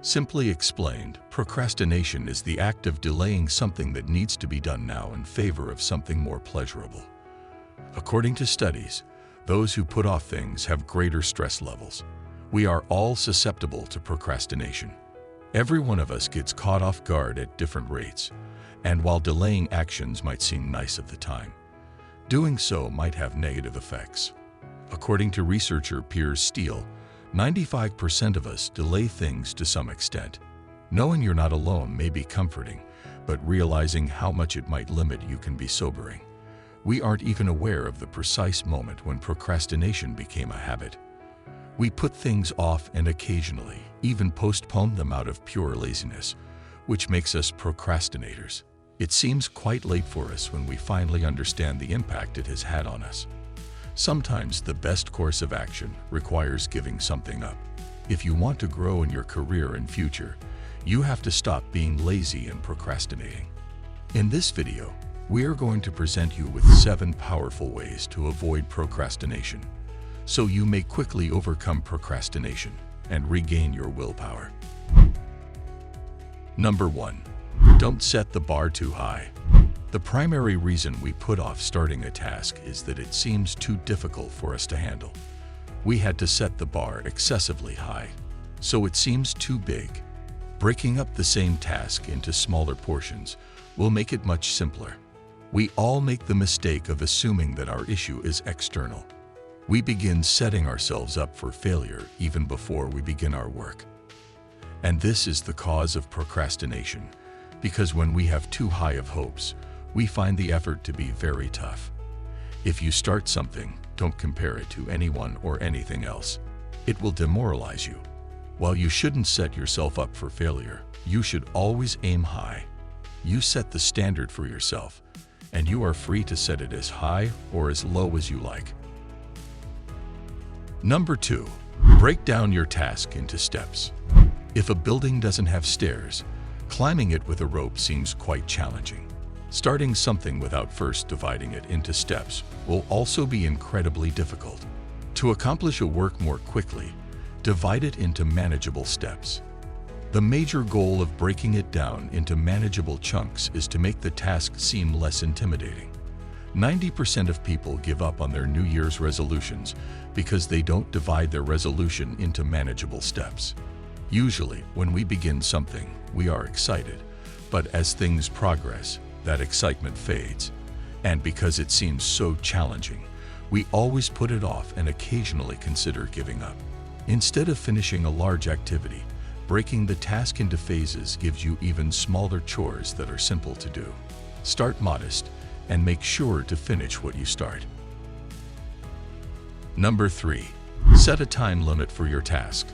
Simply explained, procrastination is the act of delaying something that needs to be done now in favor of something more pleasurable. According to studies, those who put off things have greater stress levels. We are all susceptible to procrastination. Every one of us gets caught off guard at different rates, and while delaying actions might seem nice at the time, doing so might have negative effects. According to researcher Piers Steele, 95% of us delay things to some extent. Knowing you're not alone may be comforting, but realizing how much it might limit you can be sobering. We aren't even aware of the precise moment when procrastination became a habit. We put things off and occasionally even postpone them out of pure laziness, which makes us procrastinators. It seems quite late for us when we finally understand the impact it has had on us. Sometimes the best course of action requires giving something up. If you want to grow in your career and future, you have to stop being lazy and procrastinating. In this video, we are going to present you with 7 powerful ways to avoid procrastination, so you may quickly overcome procrastination and regain your willpower. Number 1. Don't set the bar too high. The primary reason we put off starting a task is that it seems too difficult for us to handle. We had to set the bar excessively high, so it seems too big. Breaking up the same task into smaller portions will make it much simpler. We all make the mistake of assuming that our issue is external. We begin setting ourselves up for failure even before we begin our work. And this is the cause of procrastination, because when we have too high of hopes, we find the effort to be very tough. If you start something, don't compare it to anyone or anything else. It will demoralize you. While you shouldn't set yourself up for failure, you should always aim high. You set the standard for yourself, and you are free to set it as high or as low as you like. Number 2. Break down your task into steps. If a building doesn't have stairs, climbing it with a rope seems quite challenging. Starting something without first dividing it into steps will also be incredibly difficult. To accomplish a work more quickly, divide it into manageable steps. The major goal of breaking it down into manageable chunks is to make the task seem less intimidating. 90% of people give up on their New Year's resolutions because they don't divide their resolution into manageable steps. Usually, when we begin something, we are excited, but as things progress, that excitement fades. And because it seems so challenging, we always put it off and occasionally consider giving up. Instead of finishing a large activity, breaking the task into phases gives you even smaller chores that are simple to do. Start modest and make sure to finish what you start. Number 3. Set a time limit for your task.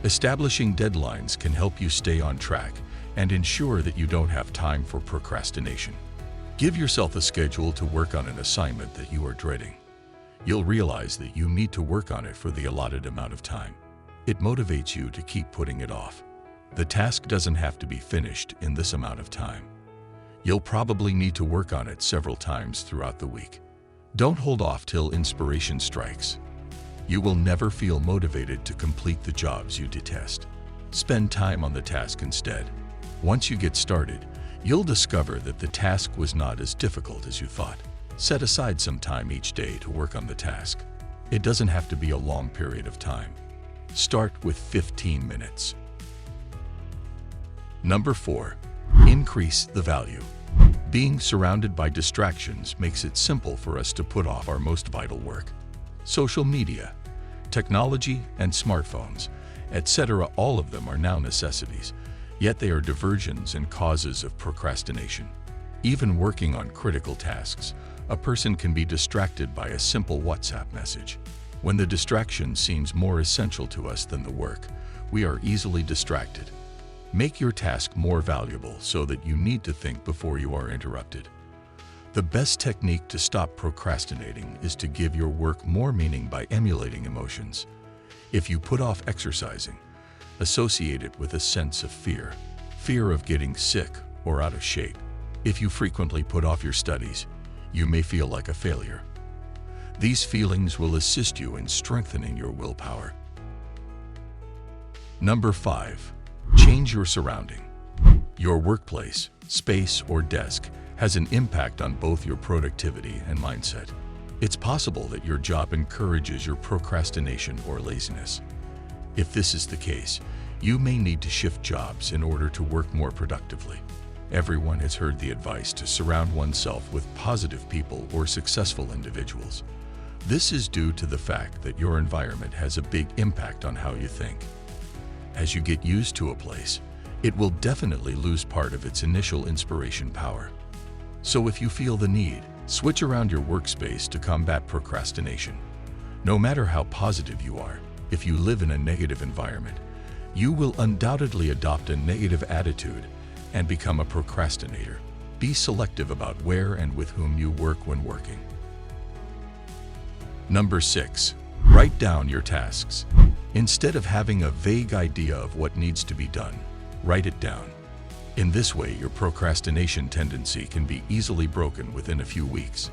Establishing deadlines can help you stay on track and ensure that you don't have time for procrastination. Give yourself a schedule to work on an assignment that you are dreading. You'll realize that you need to work on it for the allotted amount of time. It motivates you to keep putting it off. The task doesn't have to be finished in this amount of time. You'll probably need to work on it several times throughout the week. Don't hold off till inspiration strikes. You will never feel motivated to complete the jobs you detest. Spend time on the task instead. Once you get started, you'll discover that the task was not as difficult as you thought. Set aside some time each day to work on the task. It doesn't have to be a long period of time. Start with 15 minutes. Number 4. Increase the value. Being surrounded by distractions makes it simple for us to put off our most vital work. Social media, technology, and smartphones, etc., all of them are now necessities, yet they are diversions and causes of procrastination. Even working on critical tasks, a person can be distracted by a simple WhatsApp message. When the distraction seems more essential to us than the work, we are easily distracted. Make your task more valuable so that you need to think before you are interrupted. The best technique to stop procrastinating is to give your work more meaning by emulating emotions. If you put off exercising, associate it with a sense of fear of getting sick or out of shape. If you frequently put off your studies, you may feel like a failure. These feelings will assist you in strengthening your willpower. Number 5. Change your surrounding. Your workplace, space, or desk has an impact on both your productivity and mindset. It's possible that your job encourages your procrastination or laziness. If this is the case, you may need to shift jobs in order to work more productively. Everyone has heard the advice to surround oneself with positive people or successful individuals. This is due to the fact that your environment has a big impact on how you think. As you get used to a place, it will definitely lose part of its initial inspiration power. So if you feel the need, switch around your workspace to combat procrastination. No matter how positive you are, if you live in a negative environment, you will undoubtedly adopt a negative attitude and become a procrastinator. Be selective about where and with whom you work when working. Number 6. Write down your tasks. Instead of having a vague idea of what needs to be done, write it down. In this way, your procrastination tendency can be easily broken within a few weeks.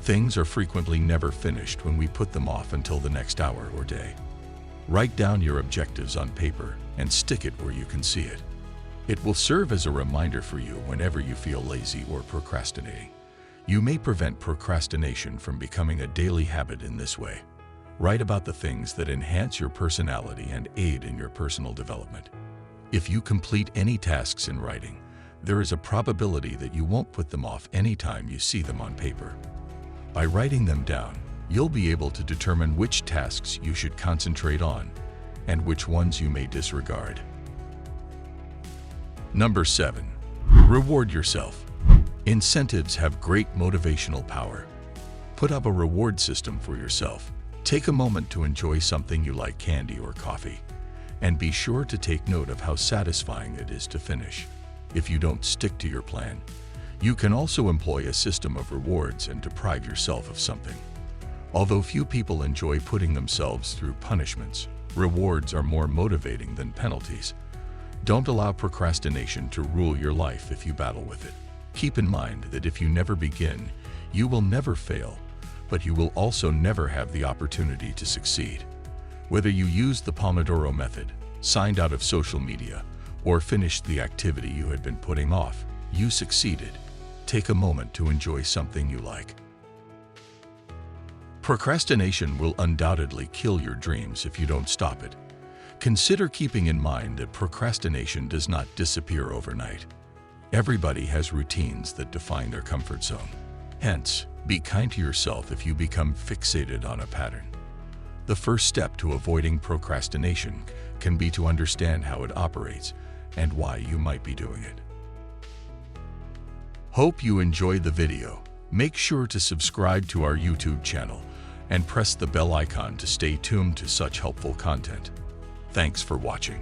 Things are frequently never finished when we put them off until the next hour or day. Write down your objectives on paper and stick it where you can see it. It will serve as a reminder for you whenever you feel lazy or procrastinating. You may prevent procrastination from becoming a daily habit in this way. Write about the things that enhance your personality and aid in your personal development. If you complete any tasks in writing, there is a probability that you won't put them off anytime you see them on paper. By writing them down, you'll be able to determine which tasks you should concentrate on and which ones you may disregard. Number 7. Reward yourself. Incentives have great motivational power. Put up a reward system for yourself. Take a moment to enjoy something you like, candy or coffee, and be sure to take note of how satisfying it is to finish. If you don't stick to your plan, you can also employ a system of rewards and deprive yourself of something. Although few people enjoy putting themselves through punishments, rewards are more motivating than penalties. Don't allow procrastination to rule your life if you battle with it. Keep in mind that if you never begin, you will never fail, but you will also never have the opportunity to succeed. Whether you used the Pomodoro method, signed out of social media, or finished the activity you had been putting off, you succeeded. Take a moment to enjoy something you like. Procrastination will undoubtedly kill your dreams if you don't stop it. Consider keeping in mind that procrastination does not disappear overnight. Everybody has routines that define their comfort zone. Hence, be kind to yourself if you become fixated on a pattern. The first step to avoiding procrastination can be to understand how it operates and why you might be doing it. Hope you enjoyed the video. Make sure to subscribe to our YouTube channel and press the bell icon to stay tuned to such helpful content. Thanks for watching.